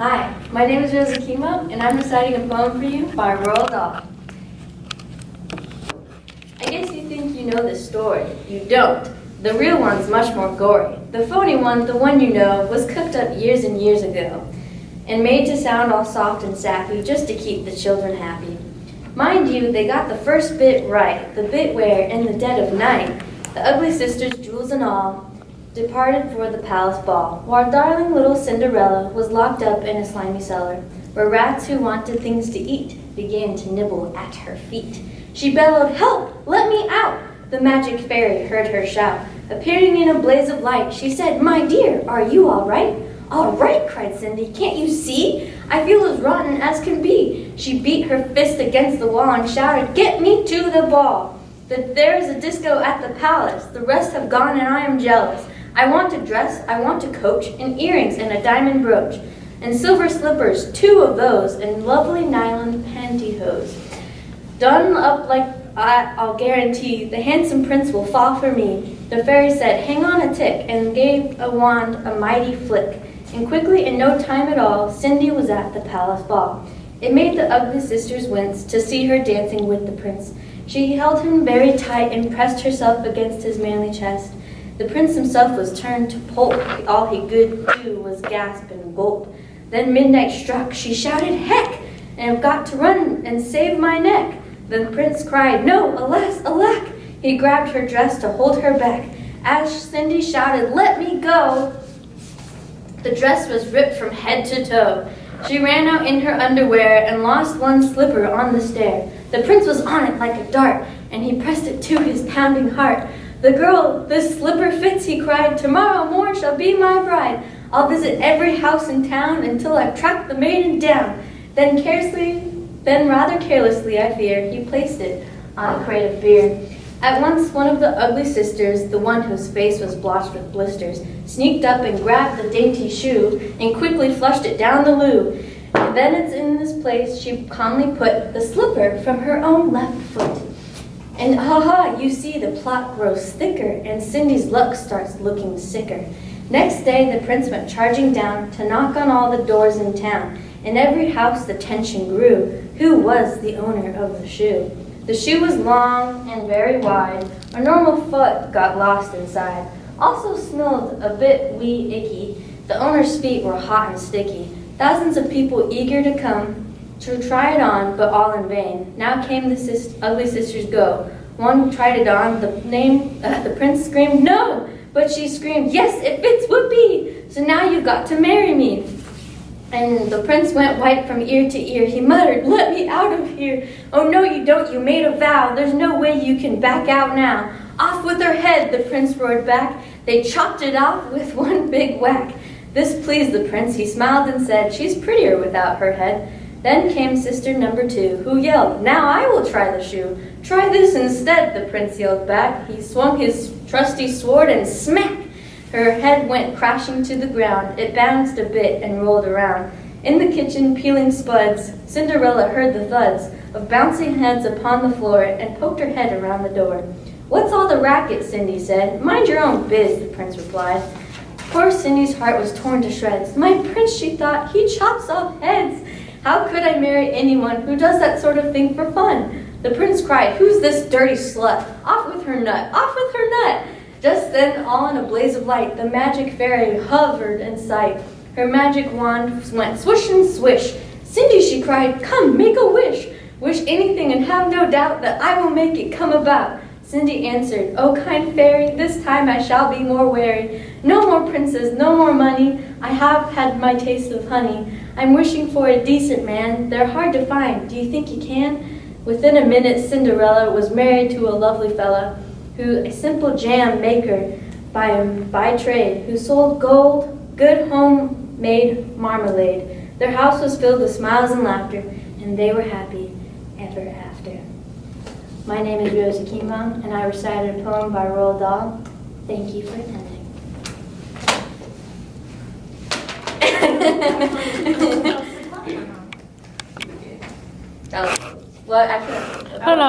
Hi, my name is Kienbaum, and I'm reciting a poem for you by Roald Dahl. I guess you think you know this story. You don't. The real one's much more gory. The phony one, the one you know, was cooked up years and years ago and made to sound all soft and sappy just to keep the children happy. Mind you, they got the first bit right, the bit where, in the dead of night, the ugly sisters, jewels and all, departed for the palace ball, while darling little Cinderella was locked up in a slimy cellar, where rats who wanted things to eat began to nibble at her feet. She bellowed, "Help! Let me out!" The magic fairy heard her shout. Appearing in a blaze of light, she said, "My dear, are you all right?" "All right," cried Cindy. "Can't you see? I feel as rotten as can be." She beat her fist against the wall and shouted, "Get me to the ball! There is a disco at the palace. The rest have gone and I am jealous. I want a dress, I want a coach, and earrings and a diamond brooch, and silver slippers, 2 of those, and lovely nylon pantyhose. Done up like I'll guarantee the handsome prince will fall for me." The fairy said, "Hang on a tick," and gave a wand a mighty flick. And quickly, in no time at all, Cindy was at the palace ball. It made the ugly sisters wince to see her dancing with the prince. She held him very tight and pressed herself against his manly chest. The prince himself was turned to pulp. All he could do was gasp and gulp. Then midnight struck. She shouted, "Heck! And I've got to run and save my neck." The prince cried, "No, alas, alack!" He grabbed her dress to hold her back. As Cindy shouted, "Let me go!" the dress was ripped from head to toe. She ran out in her underwear and lost one slipper on the stair. The prince was on it like a dart, and he pressed it to his pounding heart. "The girl this slipper fits," he cried. "Tomorrow morn shall be my bride. I'll visit every house in town until I've tracked the maiden down." Then rather carelessly, I fear, he placed it on a crate of beer. At once one of the ugly sisters, the one whose face was blotched with blisters, sneaked up and grabbed the dainty shoe and quickly flushed it down the loo. And then it's in this place she calmly put the slipper from her own left foot. And ha-ha, you see the plot grows thicker, and Cindy's luck starts looking sicker. Next day the prince went charging down to knock on all the doors in town. In every house the tension grew. Who was the owner of the shoe? The shoe was long and very wide. A normal foot got lost inside. Also smelled a bit wee icky. The owner's feet were hot and sticky. Thousands of people eager to come to try it on, but all in vain. Now came the ugly sisters go. One tried it on. The prince screamed, "No!" But she screamed, "Yes, it fits, whoopee! So now you've got to marry me." And the prince went white from ear to ear. He muttered, "Let me out of here." "Oh, no, you don't. You made a vow. There's no way you can back out now." "Off with her head," the prince roared back. They chopped it off with one big whack. This pleased the prince. He smiled and said, "She's prettier without her head." Then came sister number 2, who yelled, "Now I will try the shoe." "Try this instead," the prince yelled back. He swung his trusty sword and smack! Her head went crashing to the ground. It bounced a bit and rolled around. In the kitchen, peeling spuds, Cinderella heard the thuds of bouncing heads upon the floor and poked her head around the door. "What's all the racket?" Cindy said. "Mind your own biz," the prince replied. Poor Cindy's heart was torn to shreds. "My prince," she thought, "he chops off heads. How could I marry anyone who does that sort of thing for fun?" The prince cried, "Who's this dirty slut? Off with her nut! Off with her nut!" Just then, all in a blaze of light, the magic fairy hovered in sight. Her magic wand went swish and swish. "Cindy," she cried, "come, make a wish. Wish anything and have no doubt that I will make it come about." Cindy answered, "Oh, kind fairy, this time I shall be more wary. No more princes, no more money. I have had my taste of honey. I'm wishing for a decent man. They're hard to find. Do you think you can?" Within a minute, Cinderella was married to a lovely fellow, a simple jam maker by trade, who sold good homemade marmalade. Their house was filled with smiles and laughter, and they were happy ever after. My name is Kienbaum, and I recited a poem by Roald Dahl. Thank you for attending. Well, actually, Hold on.